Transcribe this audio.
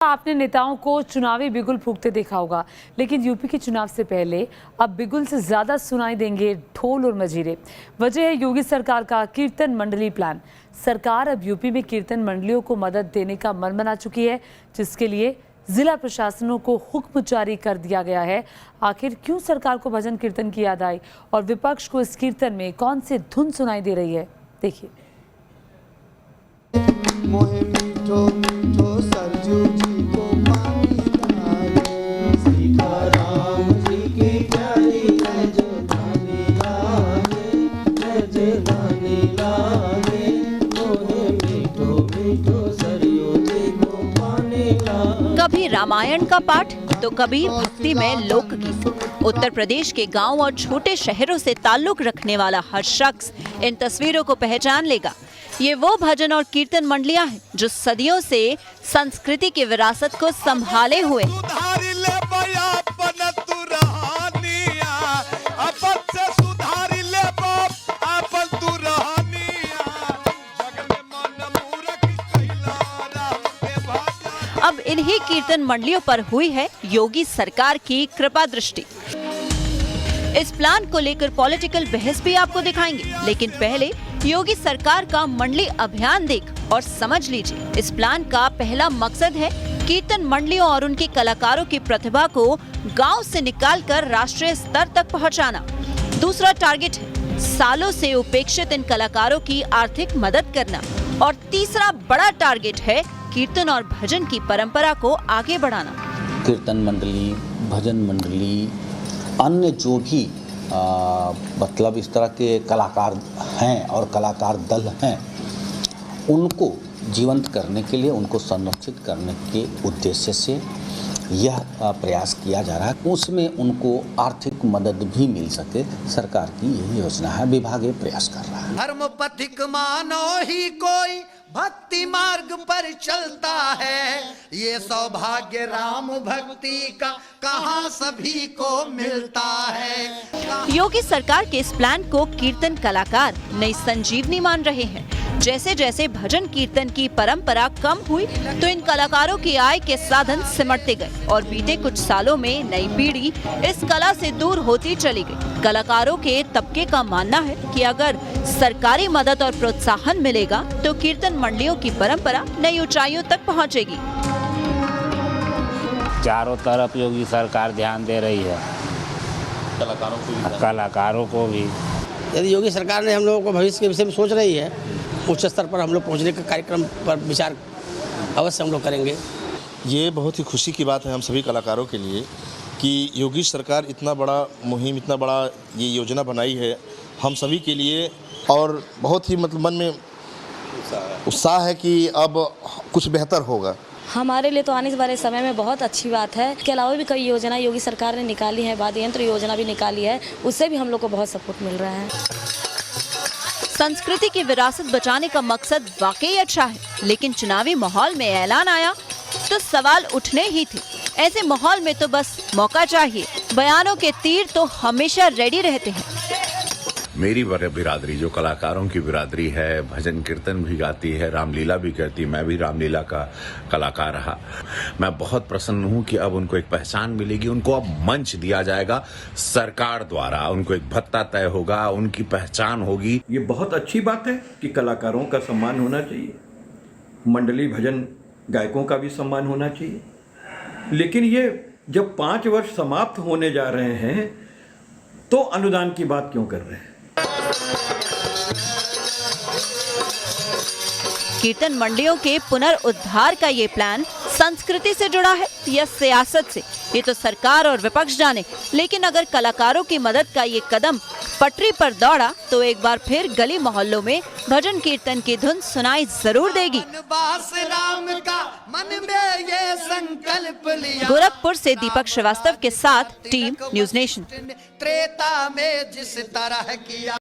आपने नेताओं को चुनावी बिगुल फूंकते देखा होगा, लेकिन यूपी के चुनाव से पहले अब बिगुल से ज्यादा सुनाई देंगे ढोल और मजीरे। वजह है योगी सरकार का कीर्तन मंडली प्लान। सरकार अब यूपी में कीर्तन मंडलियों को मदद देने का मन बना चुकी है, जिसके लिए जिला प्रशासनों को हुक्म जारी कर दिया गया है। आखिर क्यों सरकार को भजन कीर्तन की याद आई और विपक्ष को इस कीर्तन में कौन सी धुन सुनाई दे रही है, देखिए। कभी रामायण का पाठ तो कभी भक्ति में लोकगीत। उत्तर प्रदेश के गांव और छोटे शहरों से ताल्लुक रखने वाला हर शख्स इन तस्वीरों को पहचान लेगा। ये वो भजन और कीर्तन मंडलियां हैं जो सदियों से संस्कृति की विरासत को संभाले हुए। अब इन्हीं कीर्तन मंडलियों पर हुई है योगी सरकार की कृपा दृष्टि। इस प्लान को लेकर पॉलिटिकल बहस भी आपको दिखाएंगे, लेकिन पहले योगी सरकार का मंडली अभियान देख और समझ लीजिए। इस प्लान का पहला मकसद है कीर्तन मंडलियों और उनके कलाकारों की प्रतिभा को गांव से निकालकर राष्ट्रीय स्तर तक पहुंचाना। दूसरा टारगेट है सालों से उपेक्षित इन कलाकारों की आर्थिक मदद करना। और तीसरा बड़ा टारगेट है कीर्तन और भजन की परंपरा को आगे बढ़ाना। कीर्तन मंडली, भजन मंडली, अन्य जो भी मतलब इस तरह के कलाकार हैं और कलाकार दल हैं, उनको जीवंत करने के लिए, उनको संरक्षित करने के उद्देश्य से यह प्रयास किया जा रहा है। उसमें उनको आर्थिक मदद भी मिल सके, सरकार की यही योजना है। विभाग ये प्रयास कर रहा है। धर्म पथिक मानो ही कोई भक्ति मार्ग पर चलता है, ये सौभाग्य राम भक्ति का कहाँ सभी को मिलता है। योगी सरकार के इस प्लान को कीर्तन कलाकार नई संजीवनी मान रहे हैं। जैसे जैसे भजन कीर्तन की परंपरा कम हुई तो इन कलाकारों की आय के साधन सिमटते गए और बीते कुछ सालों में नई पीढ़ी इस कला से दूर होती चली गई। कलाकारों के तबके का मानना है कि अगर सरकारी मदद और प्रोत्साहन मिलेगा तो कीर्तन मंडलियों की परंपरा नई ऊंचाइयों तक पहुंचेगी। चारों तरफ योगी सरकार ध्यान दे रही है, कलाकारों को भी। यदि योगी सरकार ने हम लोगों को भविष्य के विषय में सोच रही है, उच्च स्तर पर हम लोग पहुंचने के कार्यक्रम पर विचार अवश्य हम लोग करेंगे। ये बहुत ही खुशी की बात है हम सभी कलाकारों के लिए कि योगी सरकार इतना बड़ा मुहिम, इतना बड़ा ये योजना बनाई है हम सभी के लिए। और बहुत ही मतलब मन में उत्साह है कि अब कुछ बेहतर होगा। हमारे लिए तो आने वाले समय में बहुत अच्छी बात है। इसके अलावा भी कई योजना योगी सरकार ने निकाली है, वाद्य यंत्र योजना भी निकाली है, उससे भी हम लोग को बहुत सपोर्ट मिल रहा है। संस्कृति की विरासत बचाने का मकसद वाकई अच्छा है, लेकिन चुनावी माहौल में ऐलान आया तो सवाल उठने ही थे। ऐसे माहौल में तो बस मौका चाहिए। बयानों के तीर तो हमेशा रेडी रहते हैं। मेरी बिरादरी जो कलाकारों की बिरादरी है, भजन कीर्तन भी गाती है, रामलीला भी करती है। मैं भी रामलीला का कलाकार रहा। मैं बहुत प्रसन्न हूं कि अब उनको एक पहचान मिलेगी, उनको अब मंच दिया जाएगा सरकार द्वारा, उनको एक भत्ता तय होगा, उनकी पहचान होगी। ये बहुत अच्छी बात है कि कलाकारों का सम्मान होना चाहिए, मंडली भजन गायकों का भी सम्मान होना चाहिए। लेकिन ये जब 5 वर्ष समाप्त होने जा रहे हैं तो अनुदान की बात क्यों कर रहे हैं? कीर्तन मंडलियों के पुनर्उद्धार का ये प्लान संस्कृति से जुड़ा है या सियासत से, ये तो सरकार और विपक्ष जाने। लेकिन अगर कलाकारों की मदद का ये कदम पटरी पर दौड़ा तो एक बार फिर गली मोहल्लों में भजन कीर्तन की धुन सुनाई जरूर देगी। गोरखपुर से दीपक श्रीवास्तव के साथ टीम न्यूज़ नेशन। त्रेता में जिस तरह किया